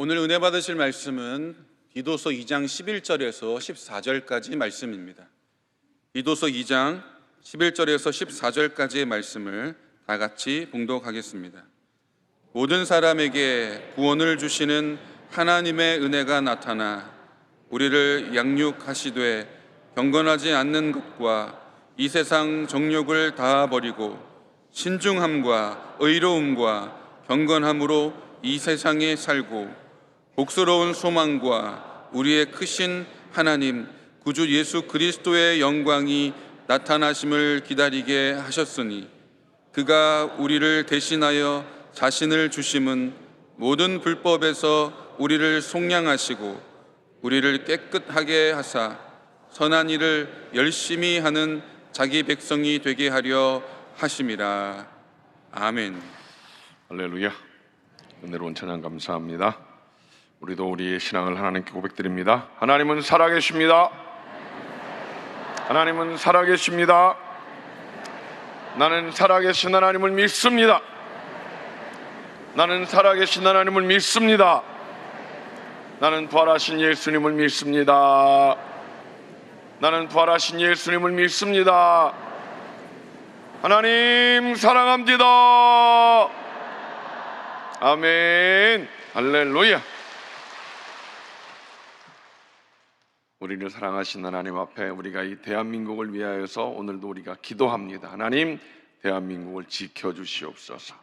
오늘 은혜 받으실 말씀은 디도서 2장 11절에서 14절까지 말씀입니다. 디도서 2장 11절에서 14절까지의 말씀을 다 같이 봉독하겠습니다. 모든 사람에게 구원을 주시는 하나님의 은혜가 나타나 우리를 양육하시되 경건하지 않는 것과 이 세상 정욕을 다 버리고 신중함과 의로움과 경건함으로 이 세상에 살고 복스러운 소망과 우리의 크신 하나님 구주 예수 그리스도의 영광이 나타나심을 기다리게 하셨으니 그가 우리를 대신하여 자신을 주심은 모든 불법에서 우리를 속량하시고 우리를 깨끗하게 하사 선한 일을 열심히 하는 자기 백성이 되게 하려 하심이라. 아멘. 할렐루야. 은혜로운 찬양 감사합니다. 우리도 우리의 신앙을 하나님께 고백드립니다. 하나님은 살아계십니다. 하나님은 살아계십니다. 나는 살아계신 하나님을 믿습니다. 나는 살아계신 하나님을 믿습니다. 나는 부활하신 예수님을 믿습니다. 나는 부활하신 예수님을 믿습니다. 하나님 사랑합니다. 아멘. 할렐루야. 우리를 사랑하신 하나님 앞에 우리가 이 대한민국을 위하여서 오늘도 우리가 기도합니다. 하나님, 대한민국을 지켜주시옵소서.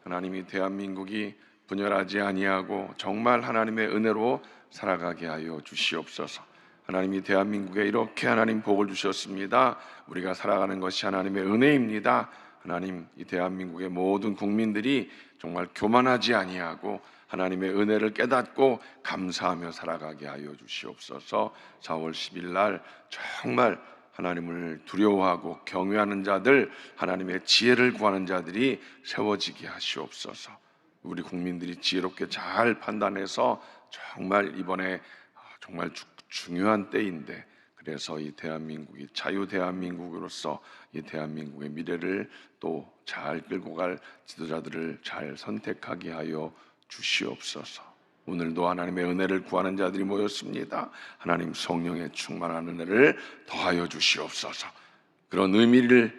하나님이 대한민국이 분열하지 아니하고 정말 하나님의 은혜로 살아가게 하여 주시옵소서. 하나님이 대한민국에 이렇게 하나님 복을 주셨습니다. 우리가 살아가는 것이 하나님의 은혜입니다. 하나님, 이 대한민국의 모든 국민들이 정말 교만하지 아니하고 하나님의 은혜를 깨닫고 감사하며 살아가게 하여 주시옵소서. 4월 10일 날 정말 하나님을 두려워하고 경외하는 자들, 하나님의 지혜를 구하는 자들이 세워지게 하시옵소서. 우리 국민들이 지혜롭게 잘 판단해서 정말 이번에 정말 중요한 때인데, 그래서 이 대한민국이 자유 대한민국으로서 이 대한민국의 미래를 또 잘 끌고 갈 지도자들을 잘 선택하게 하여 주시옵소서. 오늘도 하나님의 은혜를 구하는 자들이 모였습니다. 하나님 성령의 충만한 은혜를 더하여 주시옵소서. 그런 의미를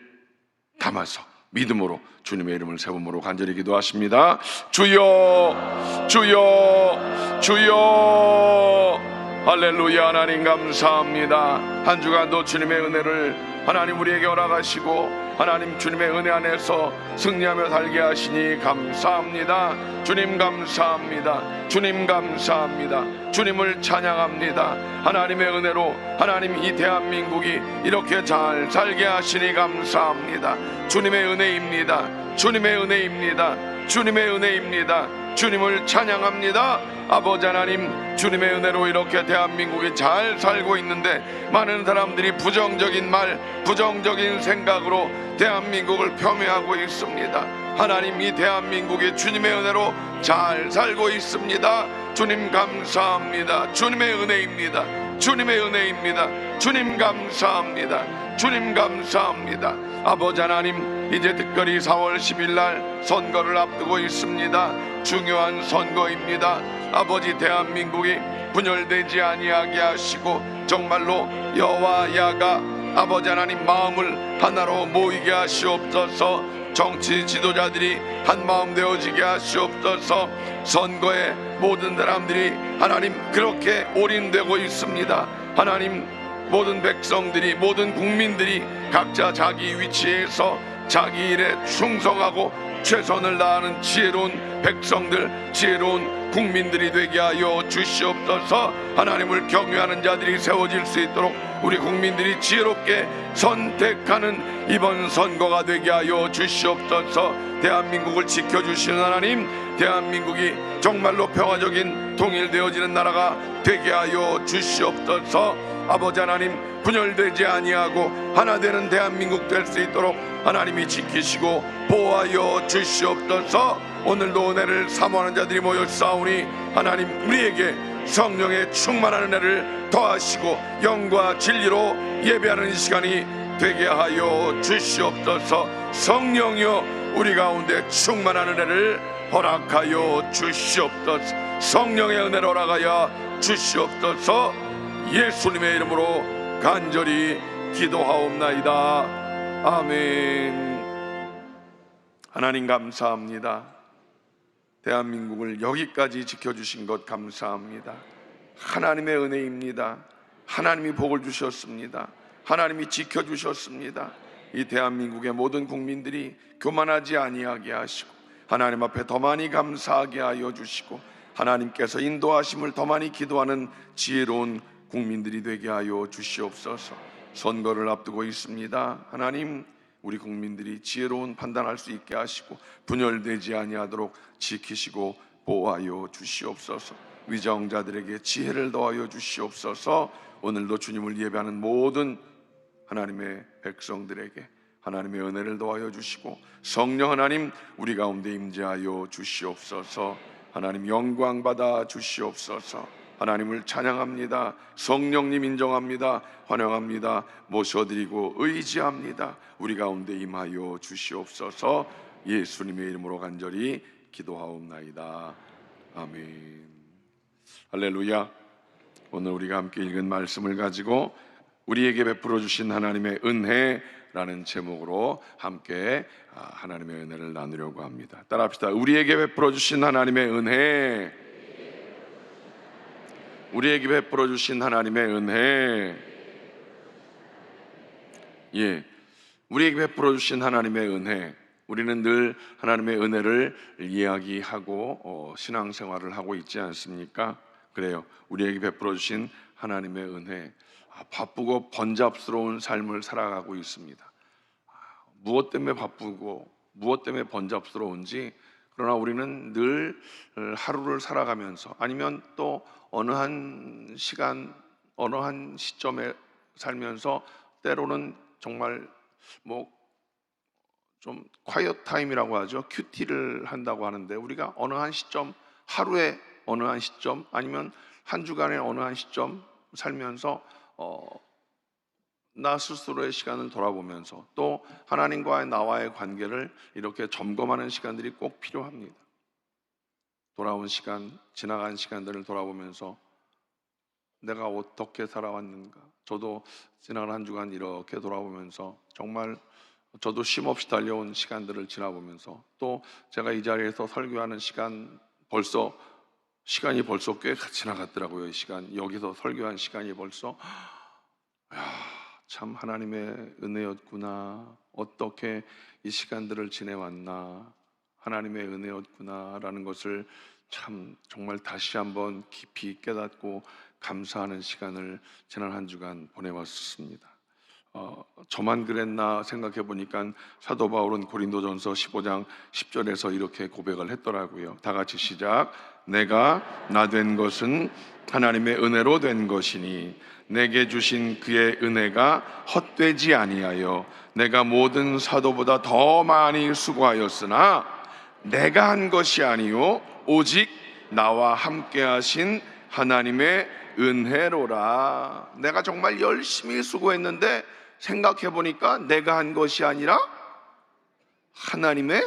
담아서 믿음으로 주님의 이름을 세움으로 간절히 기도하십니다. 주여, 주여, 주여. 할렐루야. 하나님 감사합니다. 한 주간도 주님의 은혜를 하나님 우리에게 허락하시고 하나님 주님의 은혜 안에서 승리하며 살게 하시니 감사합니다. 주님 감사합니다. 주님 감사합니다. 주님을 찬양합니다. 하나님의 은혜로 하나님 이 대한민국이 이렇게 잘 살게 하시니 감사합니다. 주님의 은혜입니다. 주님의 은혜입니다. 주님의 은혜입니다. 주님을 찬양합니다. 아버지 하나님, 주님의 은혜로 이렇게 대한민국이 잘 살고 있는데 많은 사람들이 부정적인 말, 부정적인 생각으로 대한민국을 폄훼하고 있습니다. 하나님, 이 대한민국이 주님의 은혜로 잘 살고 있습니다. 주님 감사합니다. 주님의 은혜입니다. 주님의 은혜입니다. 주님 감사합니다. 주님 감사합니다. 아버지 하나님, 이제 특별히 4월 10일 날 선거를 앞두고 있습니다. 중요한 선거입니다. 아버지, 대한민국이 분열되지 아니하게 하시고 정말로 여와 야가 아버지 하나님 마음을 하나로 모이게 하시옵소서. 정치 지도자들이 한마음 되어지게 하시옵소서. 선거에 모든 사람들이 하나님 그렇게 올인되고 있습니다. 하나님, 모든 백성들이, 모든 국민들이 각자 자기 위치에서 자기 일에 충성하고 최선을 다하는 지혜로운 백성들, 지혜로운 국민들이 되게 하여 주시옵소서. 하나님을 경외하는 자들이 세워질 수 있도록 우리 국민들이 지혜롭게 선택하는 이번 선거가 되게 하여 주시옵소서. 대한민국을 지켜주시는 하나님, 대한민국이 정말로 평화적인 통일되어지는 나라가 되게 하여 주시옵소서. 아버지 하나님, 분열되지 아니하고 하나 되는 대한민국 될 수 있도록 하나님이 지키시고 보호하여 주시옵소서. 오늘도 은혜를 사모하는 자들이 모였사오니 하나님 우리에게 성령의 충만한 은혜를 더하시고 영과 진리로 예배하는 이 시간이 되게 하여 주시옵소서. 성령이여 우리 가운데 충만한 은혜를 허락하여 주시옵소서. 성령의 은혜로 나가야 주시옵소서. 예수님의 이름으로 간절히 기도하옵나이다. 아멘. 하나님 감사합니다. 대한민국을 여기까지 지켜주신 것 감사합니다. 하나님의 은혜입니다. 하나님이 복을 주셨습니다. 하나님이 지켜주셨습니다. 이 대한민국의 모든 국민들이 교만하지 아니하게 하시고 하나님 앞에 더 많이 감사하게 하여 주시고 하나님께서 인도하심을 더 많이 기도하는 지혜로운 국민들이 되게 하여 주시옵소서. 선거를 앞두고 있습니다. 하나님, 우리 국민들이 지혜로운 판단할 수 있게 하시고 분열되지 아니하도록 지키시고 보호하여 주시옵소서. 위정자들에게 지혜를 더하여 주시옵소서. 오늘도 주님을 예배하는 모든 하나님의 백성들에게 하나님의 은혜를 더하여 주시고 성령 하나님 우리 가운데 임재하여 주시옵소서. 하나님 영광 받아 주시옵소서. 하나님을 찬양합니다. 성령님 인정합니다. 환영합니다. 모셔드리고 의지합니다. 우리 가운데 임하여 주시옵소서. 예수님의 이름으로 간절히 기도하옵나이다. 아멘. 할렐루야. 오늘 우리가 함께 읽은 말씀을 가지고 우리에게 베풀어 주신 하나님의 은혜라는 제목으로 함께 하나님의 은혜를 나누려고 합니다. 따라합시다. 우리에게 베풀어 주신 하나님의 은혜. 우리에게 베풀어 주신 하나님의 은혜. 예, 우리에게 베풀어 주신 하나님의 은혜. 우리는 늘 하나님의 은혜를 이야기하고 신앙생활을 하고 있지 않습니까? 그래요. 우리에게 베풀어 주신 하나님의 은혜. 바쁘고 번잡스러운 삶을 살아가고 있습니다. 무엇 때문에 바쁘고 무엇 때문에 번잡스러운지, 그러나 우리는 늘 하루를 살아가면서 아니면 또 어느 한 시간, 어느 한 시점에 살면서 때로는 정말 좀 콰이어 타임이라고 하죠. 큐티를 한다고 하는데, 우리가 어느 한 시점, 하루에 어느 한 시점, 아니면 한 주간의 어느 한 시점 살면서 나 스스로의 시간을 돌아보면서 또 하나님과의 나와의 관계를 이렇게 점검하는 시간들이 꼭 필요합니다. 돌아온 시간, 지나간 시간들을 돌아보면서 내가 어떻게 살아왔는가. 저도 지난 한 주간 이렇게 돌아보면서 정말 저도 쉼없이 달려온 시간들을 지나보면서 또 제가 이 자리에서 설교하는 시간이 벌써 꽤 지나갔더라고요. 이 시간, 여기서 설교한 시간이 벌써 참 하나님의 은혜였구나. 어떻게 이 시간들을 지내왔나. 하나님의 은혜였구나라는 것을 참 정말 다시 한번 깊이 깨닫고 감사하는 시간을 지난 한 주간 보내왔습니다. 저만 그랬나 생각해 보니까 사도 바울은 고린도전서 15장 10절에서 이렇게 고백을 했더라고요. 다 같이 시작. 내가 나 된 것은 하나님의 은혜로 된 것이니 내게 주신 그의 은혜가 헛되지 아니하여 내가 모든 사도보다 더 많이 수고하였으나 내가 한 것이 아니요 오직 나와 함께 하신 하나님의 은혜로라. 내가 정말 열심히 수고했는데 생각해 보니까 내가 한 것이 아니라 하나님의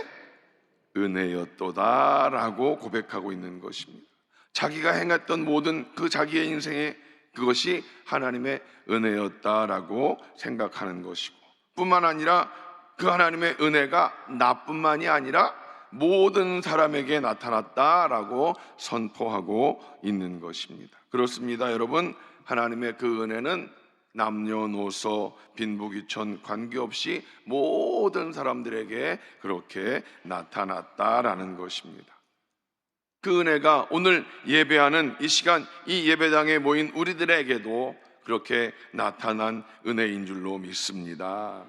은혜였도다라고 고백하고 있는 것입니다. 자기가 행했던 모든 그 자기의 인생에 그것이 하나님의 은혜였다라고 생각하는 것이고, 뿐만 아니라 그 하나님의 은혜가 나뿐만이 아니라 모든 사람에게 나타났다라고 선포하고 있는 것입니다. 그렇습니다, 여러분. 하나님의 그 은혜는 남녀노소 빈부귀천 관계없이 모든 사람들에게 그렇게 나타났다라는 것입니다. 그 은혜가 오늘 예배하는 이 시간, 이 예배당에 모인 우리들에게도 그렇게 나타난 은혜인 줄로 믿습니다.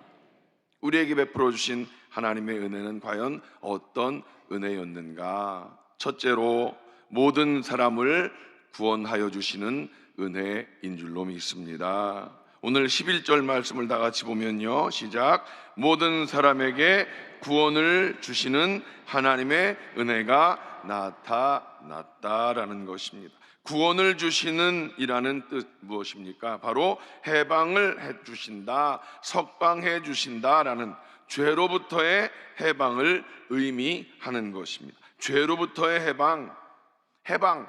우리에게 베풀어 주신 하나님의 은혜는 과연 어떤 은혜였는가? 첫째로 모든 사람을 구원하여 주시는 은혜인 줄로 믿습니다. 오늘 11절 말씀을 다 같이 보면요, 시작. 모든 사람에게 구원을 주시는 하나님의 은혜가 나타났다라는 것입니다. 구원을 주시는 이라는 뜻 무엇입니까? 바로 해방을 해주신다, 석방해 주신다라는, 죄로부터의 해방을 의미하는 것입니다. 죄로부터의 해방, 해방,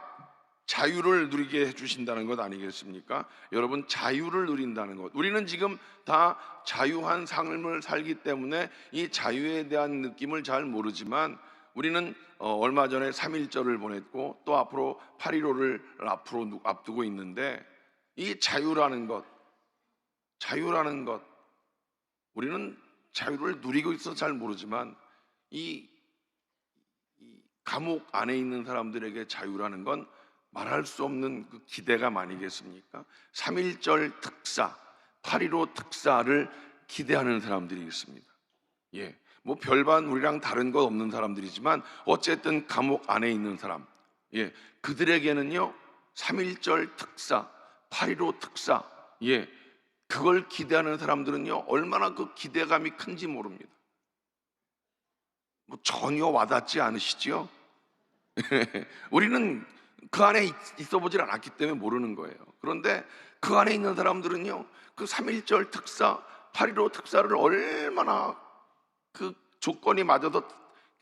자유를 누리게 해주신다는 것 아니겠습니까? 여러분, 자유를 누린다는 것, 우리는 지금 다 자유한 삶을 살기 때문에 이 자유에 대한 느낌을 잘 모르지만, 우리는 얼마 전에 3.1절을 보냈고 또 앞으로 8.15를 앞으로 앞두고 있는데, 이 자유라는 것, 우리는 자유를 누리고 있어서 잘 모르지만, 이 감옥 안에 있는 사람들에게 자유라는 건 말할 수 없는 그 기대감 아니겠습니까? 3.1절 특사, 8.15 특사를 기대하는 사람들이 있습니다. 예, 뭐 별반 우리랑 다른 것 없는 사람들이지만 어쨌든 감옥 안에 있는 사람, 예, 그들에게는요 3.1절 특사, 8.15 특사, 예, 그걸 기대하는 사람들은요 얼마나 그 기대감이 큰지 모릅니다. 뭐 전혀 와닿지 않으시죠? 우리는 그 안에 있어 보질 않았기 때문에 모르는 거예요. 그런데 그 안에 있는 사람들은요 그 3.1절 특사, 8.15 특사를 얼마나 그 조건이 맞아도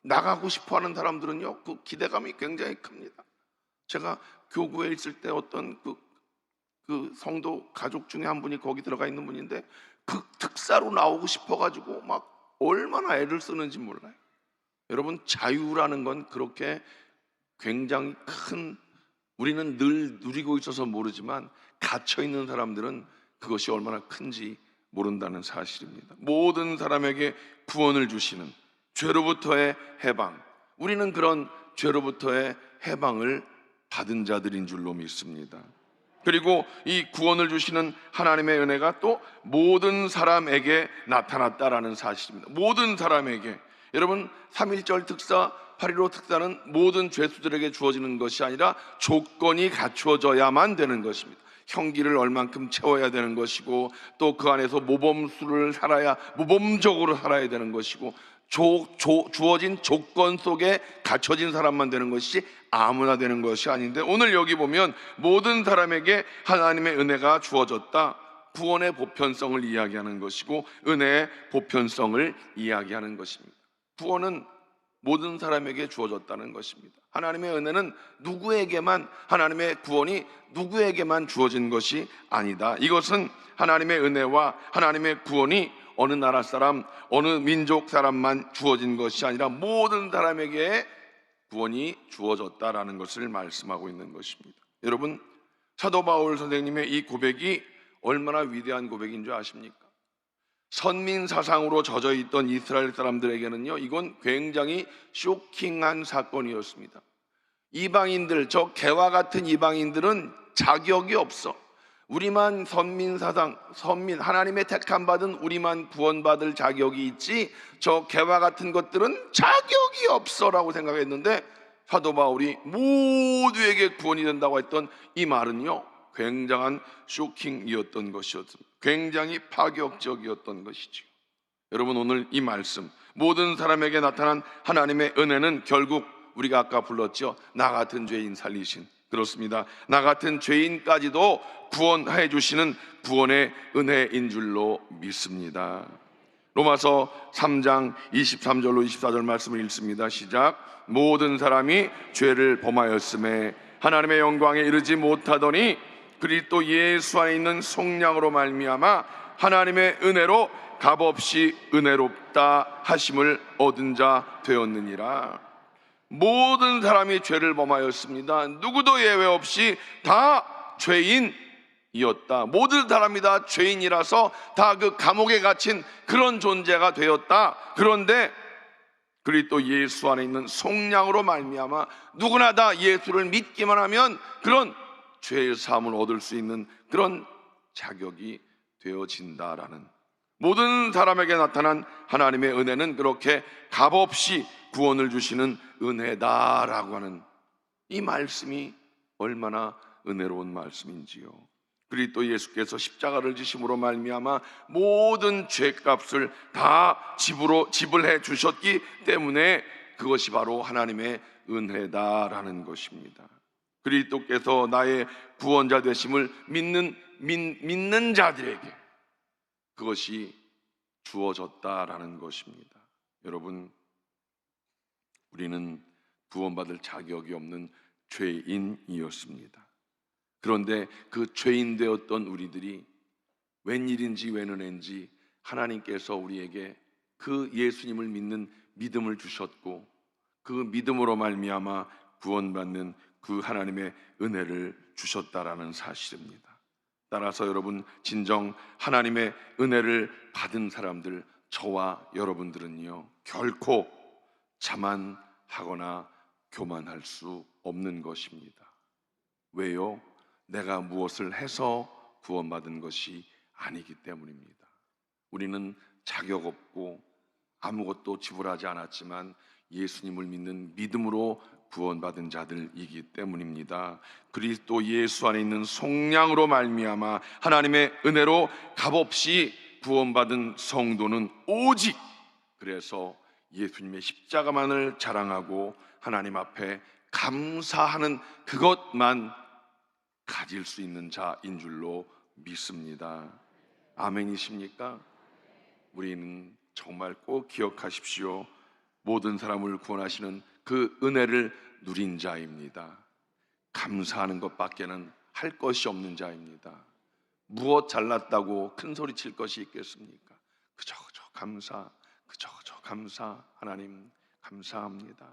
나가고 싶어 하는 사람들은요 그 기대감이 굉장히 큽니다. 제가 교구에 있을 때 어떤 그 성도 가족 중에 한 분이 거기 들어가 있는 분인데, 그 특사로 나오고 싶어 가지고 막 얼마나 애를 쓰는지 몰라요. 여러분, 자유라는 건 그렇게 굉장히 큰, 우리는 늘 누리고 있어서 모르지만 갇혀 있는 사람들은 그것이 얼마나 큰지 모른다는 사실입니다. 모든 사람에게 구원을 주시는 죄로부터의 해방, 우리는 그런 죄로부터의 해방을 받은 자들인 줄로 믿습니다. 그리고 이 구원을 주시는 하나님의 은혜가 또 모든 사람에게 나타났다라는 사실입니다. 모든 사람에게. 여러분, 3.1절 특사, 8.15 특사는 모든 죄수들에게 주어지는 것이 아니라 조건이 갖추어져야만 되는 것입니다. 형기를 얼만큼 채워야 되는 것이고, 또 그 안에서 모범수를 살아야, 모범적으로 살아야 되는 것이고, 주어진 조건 속에 갖춰진 사람만 되는 것이지 아무나 되는 것이 아닌데, 오늘 여기 보면 모든 사람에게 하나님의 은혜가 주어졌다, 구원의 보편성을 이야기하는 것이고 은혜의 보편성을 이야기하는 것입니다. 구원은 모든 사람에게 주어졌다는 것입니다. 하나님의 은혜는 누구에게만, 하나님의 구원이 누구에게만 주어진 것이 아니다. 이것은 하나님의 은혜와 하나님의 구원이 어느 나라 사람, 어느 민족 사람만 주어진 것이 아니라 모든 사람에게 구원이 주어졌다라는 것을 말씀하고 있는 것입니다. 여러분, 사도 바울 선생님의 이 고백이 얼마나 위대한 고백인 줄 아십니까? 선민 사상으로 젖어 있던 이스라엘 사람들에게는요 이건 굉장히 쇼킹한 사건이었습니다. 이방인들, 저 개와 같은 이방인들은 자격이 없어. 우리만 선민 사상, 하나님의 택함 받은 우리만 구원받을 자격이 있지 저 개와 같은 것들은 자격이 없어라고 생각했는데, 사도 바울이 모두에게 구원이 된다고 했던 이 말은요 굉장한 쇼킹이었던 것이었습니다. 굉장히 파격적이었던 것이죠. 여러분, 오늘 이 말씀, 모든 사람에게 나타난 하나님의 은혜는 결국 우리가 아까 불렀죠, 나 같은 죄인 살리신, 그렇습니다, 나 같은 죄인까지도 구원해 주시는 구원의 은혜인 줄로 믿습니다. 로마서 3장 23절로 24절 말씀을 읽습니다. 시작. 모든 사람이 죄를 범하였음에 하나님의 영광에 이르지 못하더니 그리스도 예수 안에 있는 속량으로 말미암아 하나님의 은혜로 값없이 은혜롭다 하심을 얻은 자 되었느니라. 모든 사람이 죄를 범하였습니다. 누구도 예외 없이 다 죄인이었다. 모든 사람이 다 죄인이라서 다 그 감옥에 갇힌 그런 존재가 되었다. 그런데 그리스도 예수 안에 있는 속량으로 말미암아 누구나 다 예수를 믿기만 하면 그런 죄의 사함을 얻을 수 있는 그런 자격이 되어진다라는, 모든 사람에게 나타난 하나님의 은혜는 그렇게 값없이 구원을 주시는 은혜다라고 하는 이 말씀이 얼마나 은혜로운 말씀인지요. 그리스도 예수께서 십자가를 지심으로 말미암아 모든 죄값을 다 지불해 주셨기 때문에 그것이 바로 하나님의 은혜다라는 것입니다. 그리스도께서 나의 구원자 되심을 믿는 자들에게 그것이 주어졌다라는 것입니다. 여러분, 우리는 구원받을 자격이 없는 죄인이었습니다. 그런데 그 죄인 되었던 우리들이 웬일인지 웬은인지 하나님께서 우리에게 그 예수님을 믿는 믿음을 주셨고, 그 믿음으로 말미암아 구원받는 그 하나님의 은혜를 주셨다라는 사실입니다. 따라서 여러분, 진정 하나님의 은혜를 받은 사람들, 저와 여러분들은요, 결코 자만하거나 교만할 수 없는 것입니다. 왜요? 내가 무엇을 해서 구원받은 것이 아니기 때문입니다. 우리는 자격 없고 아무것도 지불하지 않았지만 예수님을 믿는 믿음으로 구원받은 자들이기 때문입니다. 그리스도 예수 안에 있는 속량으로 말미암아 하나님의 은혜로 값없이 구원받은 성도는 오직 그래서 예수님의 십자가만을 자랑하고 하나님 앞에 감사하는 그것만 가질 수 있는 자인 줄로 믿습니다. 아멘이십니까? 우리는 정말 꼭 기억하십시오. 모든 사람을 구원하시는 그 은혜를 누린 자입니다. 감사하는 것밖에는 할 것이 없는 자입니다. 무엇 잘났다고 큰 소리 칠 것이 있겠습니까? 그저 감사, 그저 감사. 하나님 감사합니다.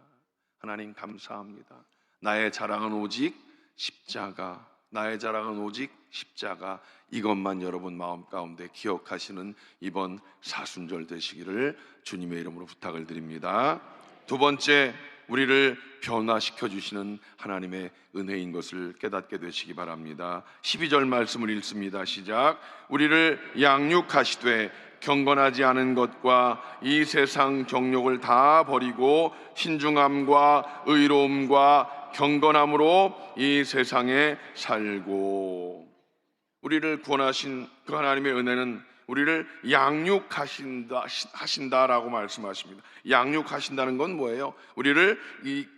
하나님 감사합니다. 나의 자랑은 오직 십자가, 나의 자랑은 오직 십자가. 이것만 여러분 마음 가운데 기억하시는 이번 사순절 되시기를 주님의 이름으로 부탁을 드립니다. 두 번째, 우리를 변화시켜 주시는 하나님의 은혜인 것을 깨닫게 되시기 바랍니다. 12절 말씀을 읽습니다. 시작. 우리를 양육하시되 경건하지 않은 것과 이 세상 정욕을 다 버리고 신중함과 의로움과 경건함으로 이 세상에 살고. 우리를 구원하신 그 하나님의 은혜는 우리를 양육하신다라고 말씀하십니다. 양육하신다는 건 뭐예요? 우리를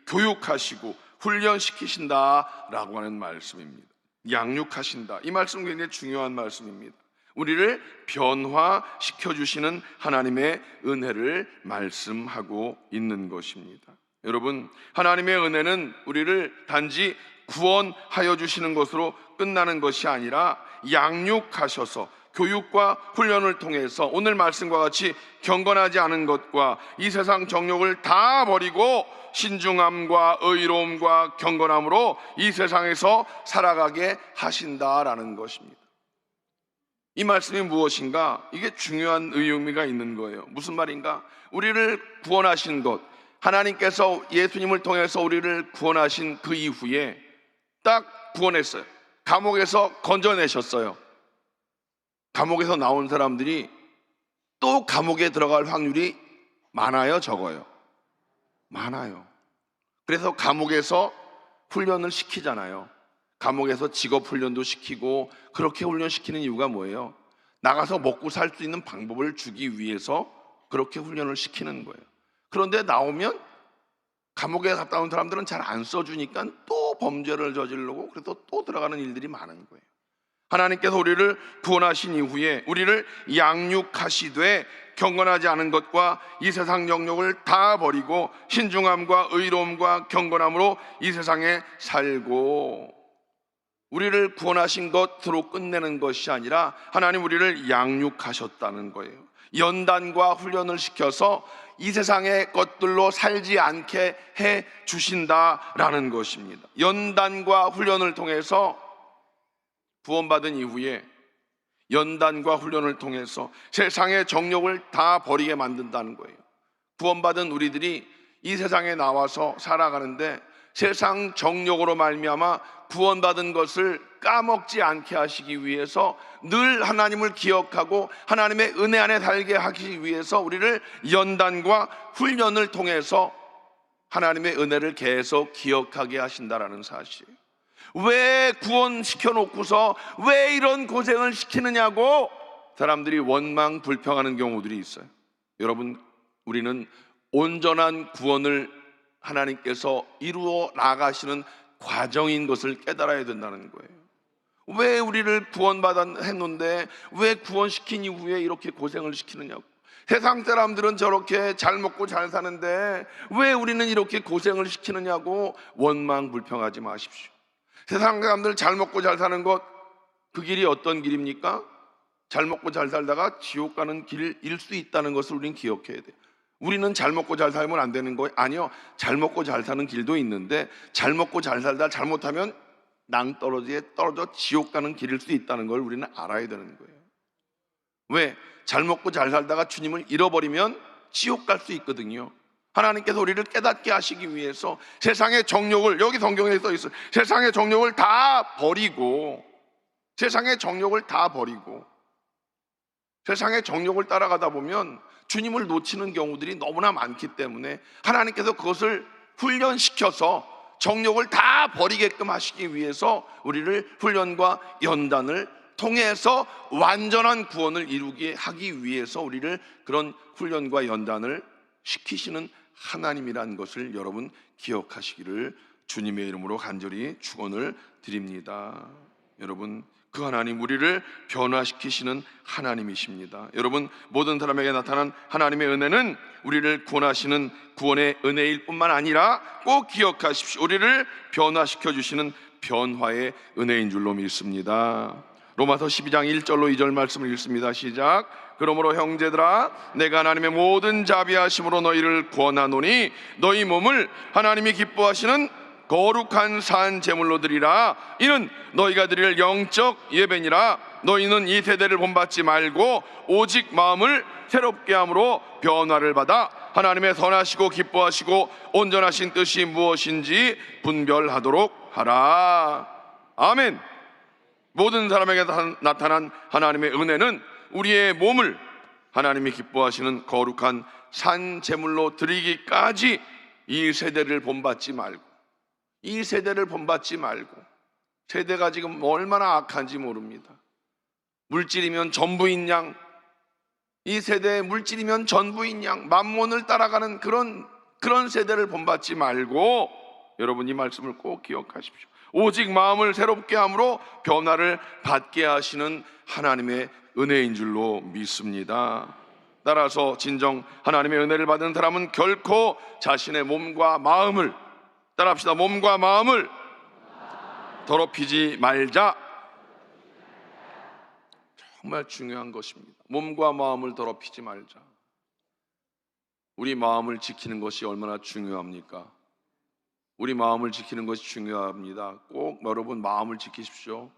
교육하시고 훈련시키신다라고 하는 말씀입니다. 양육하신다, 이 말씀은 굉장히 중요한 말씀입니다. 우리를 변화시켜 주시는 하나님의 은혜를 말씀하고 있는 것입니다. 여러분, 하나님의 은혜는 우리를 단지 구원하여 주시는 것으로 끝나는 것이 아니라 양육하셔서 교육과 훈련을 통해서 오늘 말씀과 같이 경건하지 않은 것과 이 세상 정욕을 다 버리고 신중함과 의로움과 경건함으로 이 세상에서 살아가게 하신다라는 것입니다. 이 말씀이 무엇인가? 이게 중요한 의미가 있는 거예요. 무슨 말인가? 우리를 구원하신 것, 하나님께서 예수님을 통해서 우리를 구원하신 그 이후에 딱 구원했어요. 감옥에서 건져내셨어요. 감옥에서 나온 사람들이 또 감옥에 들어갈 확률이 많아요, 적어요? 많아요. 그래서 감옥에서 훈련을 시키잖아요. 감옥에서 직업 훈련도 시키고 그렇게 훈련시키는 이유가 뭐예요? 나가서 먹고 살 수 있는 방법을 주기 위해서 그렇게 훈련을 시키는 거예요. 그런데 나오면 감옥에 갔다 온 사람들은 잘 안 써주니까 또 범죄를 저지르고 그래서 또 들어가는 일들이 많은 거예요. 하나님께서 우리를 구원하신 이후에 우리를 양육하시되 경건하지 않은 것과 이 세상 영역을 다 버리고 신중함과 의로움과 경건함으로 이 세상에 살고, 우리를 구원하신 것으로 끝내는 것이 아니라 하나님 우리를 양육하셨다는 거예요. 연단과 훈련을 시켜서 이 세상의 것들로 살지 않게 해 주신다라는 것입니다. 연단과 훈련을 통해서 구원받은 이후에 연단과 훈련을 통해서 세상의 정욕을 다 버리게 만든다는 거예요. 구원받은 우리들이 이 세상에 나와서 살아가는데 세상 정욕으로 말미암아 구원받은 것을 까먹지 않게 하시기 위해서 늘 하나님을 기억하고 하나님의 은혜 안에 살게 하기 위해서 우리를 연단과 훈련을 통해서 하나님의 은혜를 계속 기억하게 하신다라는 사실이에요. 왜 구원시켜 놓고서 왜 이런 고생을 시키느냐고 사람들이 원망 불평하는 경우들이 있어요. 여러분, 우리는 온전한 구원을 하나님께서 이루어 나가시는 과정인 것을 깨달아야 된다는 거예요. 왜 우리를 구원받아 했는데 왜 구원시킨 이후에 이렇게 고생을 시키느냐고. 세상 사람들은 저렇게 잘 먹고 잘 사는데 왜 우리는 이렇게 고생을 시키느냐고 원망불평하지 마십시오. 세상 사람들 잘 먹고 잘 사는 것, 그 길이 어떤 길입니까? 잘 먹고 잘 살다가 지옥 가는 길일 수 있다는 것을 우리는 기억해야 돼요. 우리는 잘 먹고 잘 살면 안 되는 거예요? 아니요, 잘 먹고 잘 사는 길도 있는데 잘 먹고 잘 살다 잘못하면 떨어져 지옥 가는 길일 수 있다는 걸 우리는 알아야 되는 거예요. 왜? 잘 먹고 잘 살다가 주님을 잃어버리면 지옥 갈 수 있거든요. 하나님께서 우리를 깨닫게 하시기 위해서 세상의 정욕을, 여기 성경에 써 있어요, 세상의 정욕을 다 버리고, 세상의 정욕을 다 버리고 세상의 정욕을 따라가다 보면 주님을 놓치는 경우들이 너무나 많기 때문에 하나님께서 그것을 훈련시켜서 정욕을 다 버리게끔 하시기 위해서 우리를 훈련과 연단을 통해서 완전한 구원을 이루게 하기 위해서 우리를 그런 훈련과 연단을 시키시는 하나님이라는 것을 여러분 기억하시기를 주님의 이름으로 간절히 축원을 드립니다. 여러분, 그 하나님, 우리를 변화시키시는 하나님이십니다. 여러분, 모든 사람에게 나타난 하나님의 은혜는 우리를 구원하시는 구원의 은혜일 뿐만 아니라 꼭 기억하십시오, 우리를 변화시켜 주시는 변화의 은혜인 줄로 믿습니다. 로마서 12장 1절로 2절 말씀을 읽습니다. 시작. 그러므로 형제들아, 내가 하나님의 모든 자비하심으로 너희를 구원하노니 너희 몸을 하나님이 기뻐하시는 거룩한 산 제물로 드리라. 이는 너희가 드릴 영적 예배니라. 너희는 이 세대를 본받지 말고 오직 마음을 새롭게 함으로 변화를 받아 하나님의 선하시고 기뻐하시고 온전하신 뜻이 무엇인지 분별하도록 하라. 아멘. 모든 사람에게 나타난 하나님의 은혜는 우리의 몸을 하나님이 기뻐하시는 거룩한 산 제물로 드리기까지 이 세대를 본받지 말고, 이 세대를 본받지 말고, 세대가 지금 얼마나 악한지 모릅니다. 물질이면 전부인 양, 이 세대의 물질이면 전부인 양, 만몬을 따라가는 그런 세대를 본받지 말고, 여러분 이 말씀을 꼭 기억하십시오. 오직 마음을 새롭게 함으로 변화를 받게 하시는 하나님의 은혜인 줄로 믿습니다. 따라서 진정 하나님의 은혜를 받은 사람은 결코 자신의 몸과 마음을, 따라합시다, 몸과 마음을 더럽히지 말자. 정말 중요한 것입니다. 몸과 마음을 더럽히지 말자. 우리 마음을 지키는 것이 얼마나 중요합니까? 우리 마음을 지키는 것이 중요합니다. 꼭 여러분 마음을 지키십시오.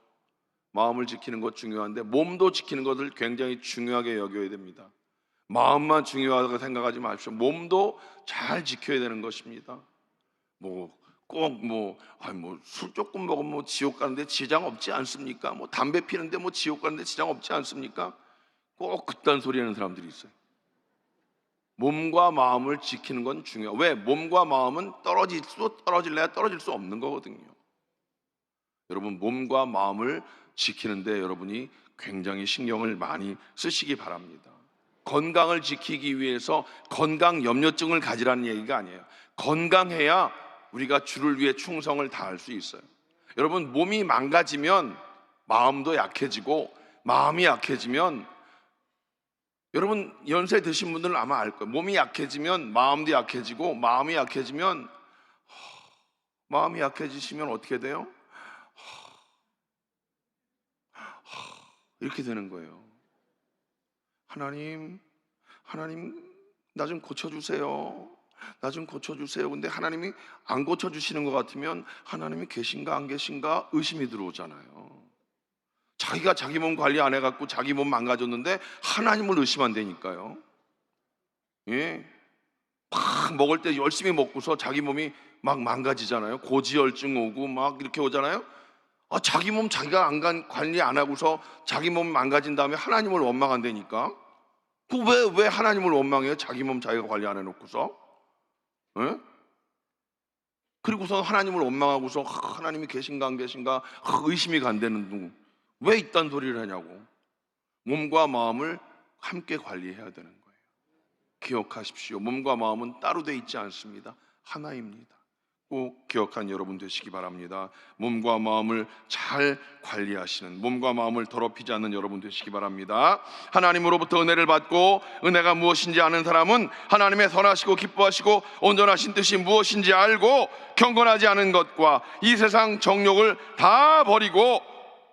마음을 지키는 것 중요한데 몸도 지키는 것을 굉장히 중요하게 여겨야 됩니다. 마음만 중요하다고 생각하지 마십시오. 몸도 잘 지켜야 되는 것입니다. 술 조금 먹으면 지옥 가는데 지장 없지 않습니까? 담배 피는데 지옥 가는데 지장 없지 않습니까? 꼭 그딴 소리 하는 사람들이 있어요. 몸과 마음을 지키는 건 중요해요. 왜? 몸과 마음은 떨어질 수 없는 거거든요. 여러분, 몸과 마음을 지키는데 여러분이 굉장히 신경을 많이 쓰시기 바랍니다. 건강을 지키기 위해서 건강 염려증을 가지라는 얘기가 아니에요. 건강해야 우리가 주를 위해 충성을 다할 수 있어요. 여러분, 몸이 망가지면 마음도 약해지고, 마음이 약해지면, 여러분 연세 드신 분들은 아마 알 거예요. 몸이 약해지면 마음도 약해지고, 마음이 약해지면, 마음이 약해지시면 어떻게 돼요? 이렇게 되는 거예요. 하나님 나 좀 고쳐주세요. 나 좀 고쳐주세요. 근데 하나님이 안 고쳐주시는 것 같으면 하나님이 계신가 안 계신가 의심이 들어오잖아요. 자기가 자기 몸 관리 안 해갖고 자기 몸 망가졌는데 하나님을 의심한다니까요. 예, 막 먹을 때 열심히 먹고서 자기 몸이 막 망가지잖아요. 고지혈증 오고 막 이렇게 오잖아요. 자기 몸 자기가 관리 안 하고서 자기 몸 망가진 다음에 하나님을 원망한다니까. 왜 하나님을 원망해요? 자기 몸 자기가 관리 안 해놓고서. 예? 그리고서 하나님을 원망하고서 하나님이 계신가 안 계신가 의심이 간다는 둥. 왜 이딴 소리를 하냐고. 몸과 마음을 함께 관리해야 되는 거예요. 기억하십시오. 몸과 마음은 따로 돼 있지 않습니다. 하나입니다. 꼭 기억한 여러분 되시기 바랍니다. 몸과 마음을 잘 관리하시는, 몸과 마음을 더럽히지 않는 여러분 되시기 바랍니다. 하나님으로부터 은혜를 받고 은혜가 무엇인지 아는 사람은 하나님의 선하시고 기뻐하시고 온전하신 뜻이 무엇인지 알고 경건하지 않은 것과 이 세상 정욕을 다 버리고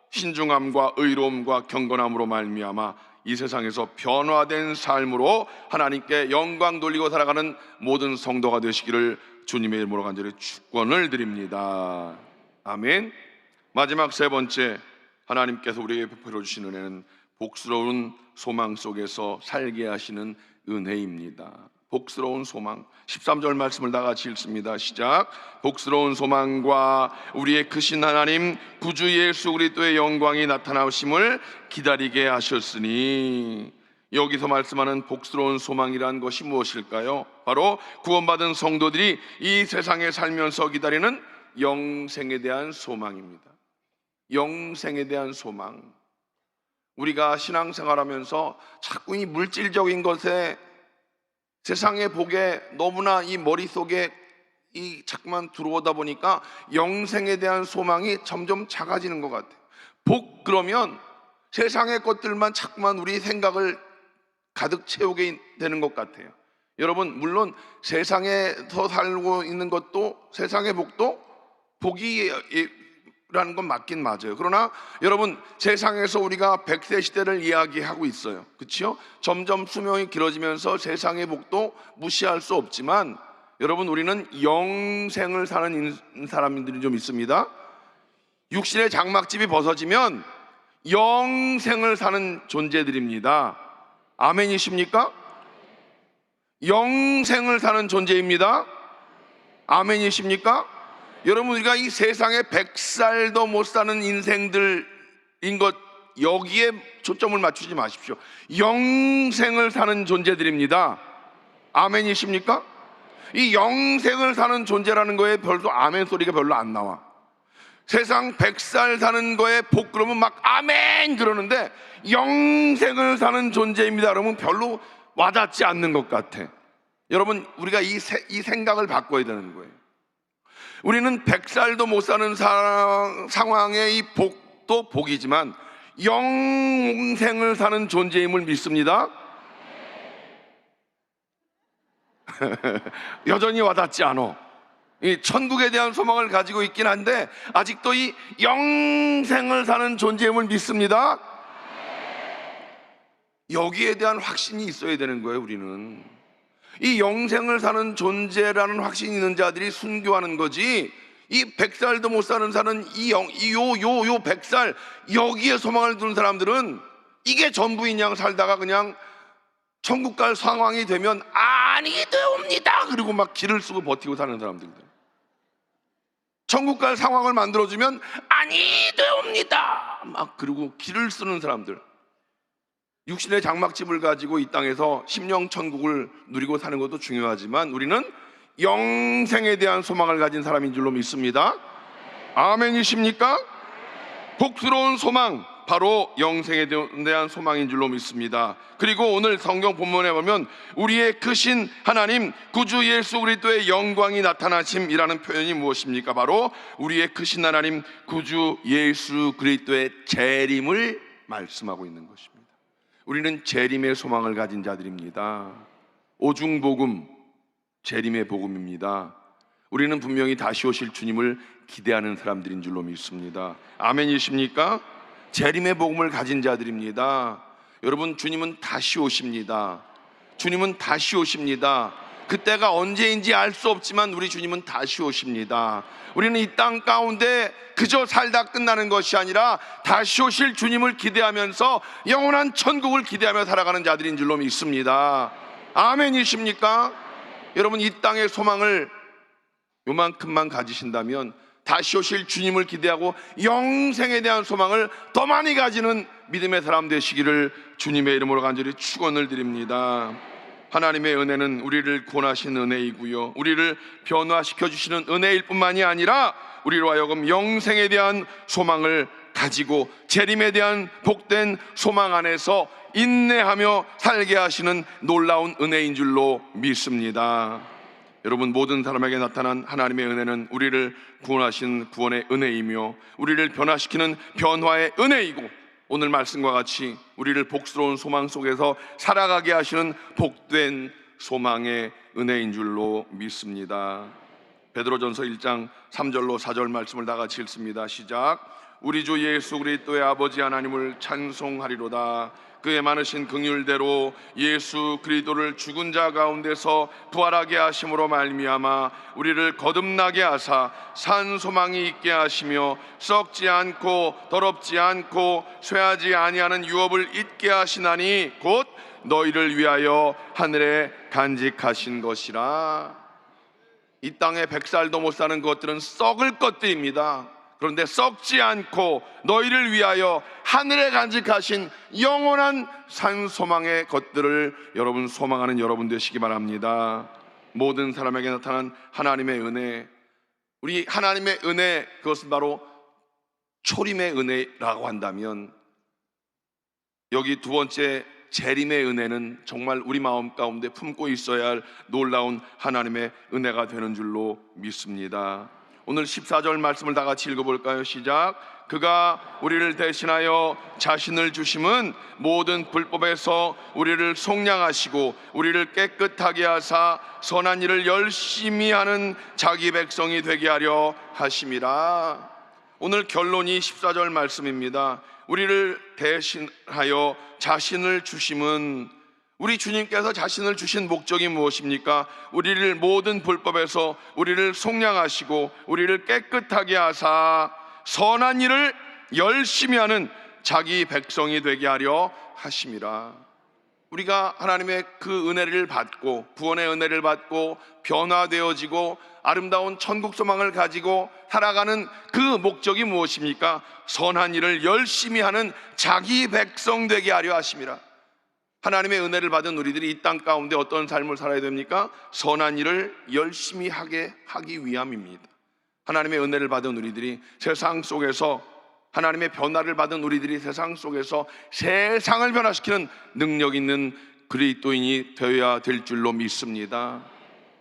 신중함과 의로움과 경건함으로 말미암아 이 세상에서 변화된 삶으로 하나님께 영광 돌리고 살아가는 모든 성도가 되시기를 주님의 이름으로 간절히 축원을 드립니다. 아멘. 마지막 세 번째, 하나님께서 우리에게 베풀어 주신 은혜는 복스러운 소망 속에서 살게 하시는 은혜입니다. 복스러운 소망. 13절 말씀을 다 같이 읽습니다. 시작. 복스러운 소망과 우리의 크신 하나님 구주 예수 그리스도의 영광이 나타나심을 기다리게 하셨으니, 여기서 말씀하는 복스러운 소망이란 것이 무엇일까요? 바로 구원받은 성도들이 이 세상에 살면서 기다리는 영생에 대한 소망입니다. 영생에 대한 소망. 우리가 신앙생활하면서 자꾸 이 물질적인 것에, 세상의 복에 너무나 이 머릿속에 이 자꾸만 들어오다 보니까 영생에 대한 소망이 점점 작아지는 것 같아요. 복 그러면 세상의 것들만 자꾸만 우리 생각을 가득 채우게 되는 것 같아요. 여러분, 물론 세상에서 살고 있는 것도, 세상의 복도 복이라는 건 맞긴 맞아요. 그러나 여러분, 세상에서 우리가 100세 시대를 이야기하고 있어요. 그렇죠? 점점 수명이 길어지면서 세상의 복도 무시할 수 없지만, 여러분, 우리는 영생을 사는 사람들이 좀 있습니다. 육신의 장막집이 벗어지면 영생을 사는 존재들입니다. 아멘이십니까? 영생을 사는 존재입니다. 아멘이십니까? 여러분, 우리가 이 세상에 100살도 못 사는 인생들인 것, 여기에 초점을 맞추지 마십시오. 영생을 사는 존재들입니다. 아멘이십니까? 이 영생을 사는 존재라는 거에 별로 아멘 소리가 별로 안 나와. 세상 100살 사는 거에 복 그러면 막 아멘 그러는데, 영생을 사는 존재입니다 그러면 별로 와닿지 않는 것 같아. 여러분, 우리가 이 생각을 바꿔야 되는 거예요. 우리는 100살도 못 사는 상황의 이 복도 복이지만 영생을 사는 존재임을 믿습니다. 여전히 와닿지 않아. 이 천국에 대한 소망을 가지고 있긴 한데 아직도 이 영생을 사는 존재임을 믿습니다. 여기에 대한 확신이 있어야 되는 거예요. 우리는 이 영생을 사는 존재라는 확신이 있는 자들이 순교하는 거지, 이 100살도 못 사는 사는 요 100살 여기에 소망을 두는 사람들은 이게 전부인 양 살다가 그냥 천국 갈 상황이 되면 아니 되옵니다 그리고 막 길을 쓰고 버티고 사는 사람들, 천국 갈 상황을 만들어주면 아니 되옵니다 막 그리고 길을 쓰는 사람들, 육신의 장막집을 가지고 이 땅에서 심령 천국을 누리고 사는 것도 중요하지만 우리는 영생에 대한 소망을 가진 사람인 줄로 믿습니다. 아멘이십니까? 복스러운 소망, 바로 영생에 대한 소망인 줄로 믿습니다. 그리고 오늘 성경 본문에 보면 우리의 크신 하나님 구주 예수 그리스도의 영광이 나타나심이라는 표현이 무엇입니까? 바로 우리의 크신 하나님 구주 예수 그리스도의 재림을 말씀하고 있는 것입니다. 우리는 재림의 소망을 가진 자들입니다. 오중복음, 재림의 복음입니다. 우리는 분명히 다시 오실 주님을 기대하는 사람들인 줄로 믿습니다. 아멘이십니까? 재림의 복음을 가진 자들입니다. 여러분, 주님은 다시 오십니다. 주님은 다시 오십니다. 그때가 언제인지 알 수 없지만 우리 주님은 다시 오십니다. 우리는 이 땅 가운데 그저 살다 끝나는 것이 아니라 다시 오실 주님을 기대하면서 영원한 천국을 기대하며 살아가는 자들인 줄로 믿습니다. 아멘이십니까? 여러분, 이 땅의 소망을 요만큼만 가지신다면 다시 오실 주님을 기대하고 영생에 대한 소망을 더 많이 가지는 믿음의 사람 되시기를 주님의 이름으로 간절히 축원을 드립니다. 하나님의 은혜는 우리를 구원하신 은혜이고요, 우리를 변화시켜 주시는 은혜일 뿐만이 아니라 우리로 하여금 영생에 대한 소망을 가지고 재림에 대한 복된 소망 안에서 인내하며 살게 하시는 놀라운 은혜인 줄로 믿습니다. 여러분, 모든 사람에게 나타난 하나님의 은혜는 우리를 구원하신 구원의 은혜이며 우리를 변화시키는 변화의 은혜이고, 오늘 말씀과 같이 우리를 복스러운 소망 속에서 살아가게 하시는 복된 소망의 은혜인 줄로 믿습니다. 베드로전서 1장 3절로 4절 말씀을 다 같이 읽습니다. 시작. 우리 주 예수 그리스도의 아버지 하나님을 찬송하리로다. 그의 많으신 긍휼대로 예수 그리스도를 죽은 자 가운데서 부활하게 하심으로 말미암아 우리를 거듭나게 하사 산 소망이 있게 하시며 썩지 않고 더럽지 않고 쇠하지 아니하는 유업을 잊게 하시나니 곧 너희를 위하여 하늘에 간직하신 것이라. 이 땅에 100살도 못 사는 것들은 썩을 것들입니다. 그런데 썩지 않고 너희를 위하여 하늘에 간직하신 영원한 산소망의 것들을 여러분 소망하는 여러분 되시기 바랍니다. 모든 사람에게 나타난 하나님의 은혜, 우리 하나님의 은혜, 그것은 바로 초림의 은혜라고 한다면, 여기 두 번째 재림의 은혜는 정말 우리 마음 가운데 품고 있어야 할 놀라운 하나님의 은혜가 되는 줄로 믿습니다. 오늘 14절 말씀을 다 같이 읽어볼까요? 시작. 그가 우리를 대신하여 자신을 주심은 모든 불법에서 우리를 속량하시고 우리를 깨끗하게 하사 선한 일을 열심히 하는 자기 백성이 되게 하려 하심이라. 오늘 결론이 14절 말씀입니다. 우리를 대신하여 자신을 주심은, 우리 주님께서 자신을 주신 목적이 무엇입니까? 우리를 모든 불법에서 우리를 속량하시고 우리를 깨끗하게 하사 선한 일을 열심히 하는 자기 백성이 되게 하려 하심이라. 우리가 하나님의 그 은혜를 받고 구원의 은혜를 받고 변화되어지고 아름다운 천국 소망을 가지고 살아가는 그 목적이 무엇입니까? 선한 일을 열심히 하는 자기 백성 되게 하려 하심이라. 하나님의 은혜를 받은 우리들이 이 땅 가운데 어떤 삶을 살아야 됩니까? 선한 일을 열심히 하기 위함입니다. 하나님의 은혜를 받은 우리들이 세상 속에서, 하나님의 변화를 받은 우리들이 세상 속에서 세상을 변화시키는 능력 있는 그리스도인이 되어야 될 줄로 믿습니다.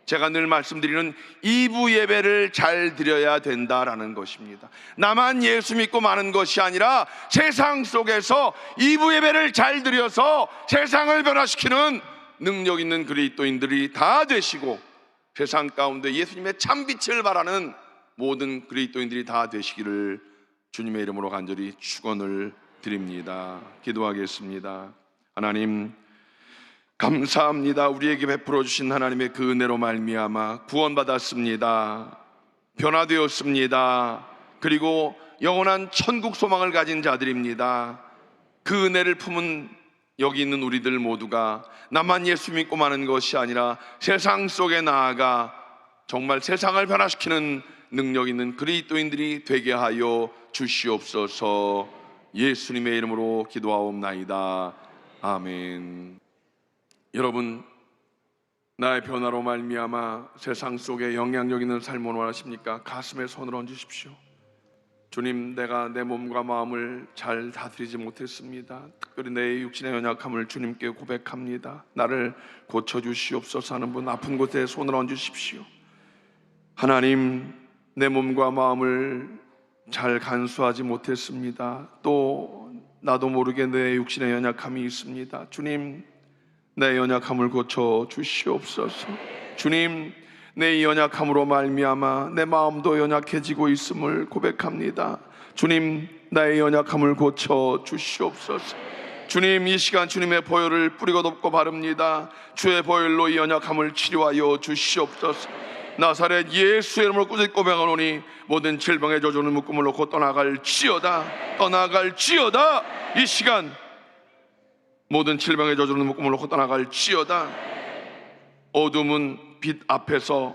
제가 늘 말씀드리는 2부 예배를 잘 드려야 된다라는 것입니다. 나만 예수 믿고 마는 것이 아니라 세상 속에서 2부 예배를 잘 드려서 세상을 변화시키는 능력 있는 그리스도인들이 다 되시고 세상 가운데 예수님의 참빛을 바라는 모든 그리스도인들이 다 되시기를 주님의 이름으로 간절히 축원을 드립니다. 기도하겠습니다. 하나님, 감사합니다. 우리에게 베풀어 주신 하나님의 그 은혜로 말미암아 구원받았습니다. 변화되었습니다. 그리고 영원한 천국 소망을 가진 자들입니다. 그 은혜를 품은 여기 있는 우리들 모두가 나만 예수 믿고 마는 것이 아니라 세상 속에 나아가 정말 세상을 변화시키는 능력 있는 그리스도인들이 되게 하여 주시옵소서. 예수님의 이름으로 기도하옵나이다. 아멘. 여러분, 나의 변화로 말미암아 세상 속에 영향력 있는 삶을 원하십니까? 가슴에 손을 얹으십시오. 주님, 내가 내 몸과 마음을 잘 다스리지 못했습니다. 특별히 내 육신의 연약함을 주님께 고백합니다. 나를 고쳐주시옵소서 하는 분, 아픈 곳에 손을 얹으십시오. 하나님, 내 몸과 마음을 잘 간수하지 못했습니다. 또 나도 모르게 내 육신의 연약함이 있습니다. 주님, 내 연약함을 고쳐 주시옵소서. 주님, 내 연약함으로 말미암아 내 마음도 연약해지고 있음을 고백합니다. 주님, 나의 연약함을 고쳐 주시옵소서. 주님, 이 시간 주님의 보혈을 뿌리고 덮고 바릅니다. 주의 보혈로 이 연약함을 치료하여 주시옵소서. 나사렛 예수의 이름으로 꾸짖고 고백하노니 모든 질병의 저주는 묶음을 놓고 떠나갈지어다. 떠나갈지어다. 이 시간 모든 질병의 저주는 묶음을 놓고 떠나갈지어다. 어둠은 빛 앞에서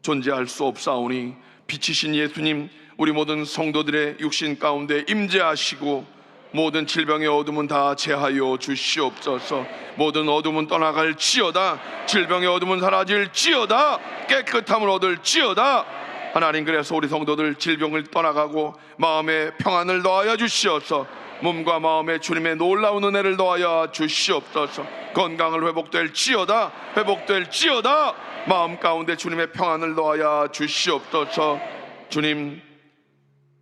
존재할 수 없사오니 빛이신 예수님, 우리 모든 성도들의 육신 가운데 임재하시고 모든 질병의 어둠은 다 제하여 주시옵소서. 모든 어둠은 떠나갈지어다. 질병의 어둠은 사라질지어다. 깨끗함을 얻을지어다. 하나님, 그래서 우리 성도들 질병을 떠나가고 마음에 평안을 더하여 주시옵소서. 몸과 마음에 주님의 놀라운 은혜를 더하여 주시옵소서. 건강을 회복될지어다, 회복될지어다. 마음 가운데 주님의 평안을 더하여 주시옵소서. 주님,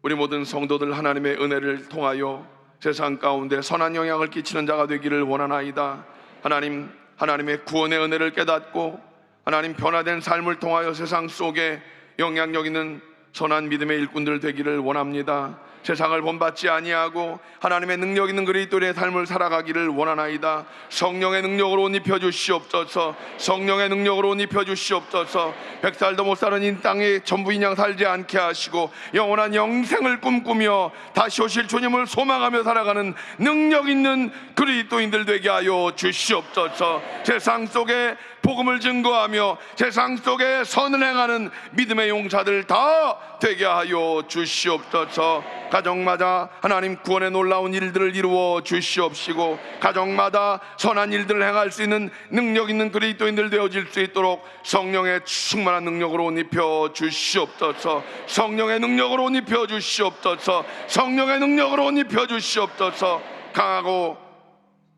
우리 모든 성도들 하나님의 은혜를 통하여 세상 가운데 선한 영향을 끼치는 자가 되기를 원하나이다. 하나님, 하나님의 구원의 은혜를 깨닫고 하나님 변화된 삶을 통하여 세상 속에 영향력 있는 선한 믿음의 일꾼들 되기를 원합니다. 세상을 본받지 아니하고 하나님의 능력 있는 그리스도의 삶을 살아가기를 원하나이다. 성령의 능력으로 옷 입혀 주시옵소서. 성령의 능력으로 옷 입혀 주시옵소서. 100살도 못 사는 이 땅에 전부 인양 살지 않게 하시고 영원한 영생을 꿈꾸며 다시 오실 주님을 소망하며 살아가는 능력 있는 그리스도인들 되게 하여 주시옵소서. 세상 속에 복음을 증거하며 세상 속에 선을 행하는 믿음의 용사들 다 되게 하여 주시옵소서. 가정마다 하나님 구원의 놀라운 일들을 이루어 주시옵시고 가정마다 선한 일들을 행할 수 있는 능력 있는 그리스도인들 되어질 수 있도록 성령의 충만한 능력으로 옷 입혀 주시옵소서. 성령의 능력으로 옷 입혀 주시옵소서. 성령의 능력으로 옷 입혀 주시옵소서. 강하고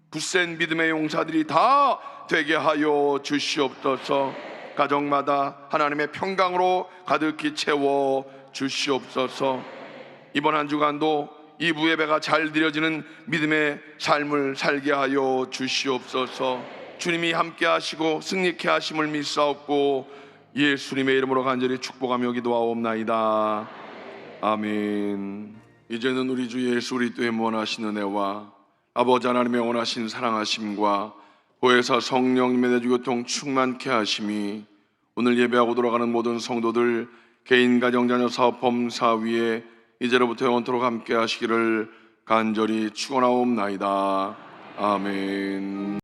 굳센 믿음의 용사들이 다 되게 하여 주시옵소서. 가정마다 하나님의 평강으로 가득히 채워 주시옵소서. 이번 한 주간도 이 예배가 잘 드려지는 믿음의 삶을 살게 하여 주시옵소서. 주님이 함께 하시고 승리케 하심을 믿사옵고 예수님의 이름으로 간절히 축복하며 기도하옵나이다. 아멘. 이제는 우리 주 예수 그리스도의 원하신 은혜와 아버지 하나님의 원하신 사랑하심과 보혜사 성령님의 내주교통 충만케 하심이 오늘 예배하고 돌아가는 모든 성도들 개인 가정 자녀 사업 범사 위에 이제로부터 영원토록 함께 하시기를 간절히 축원하옵나이다. 아멘.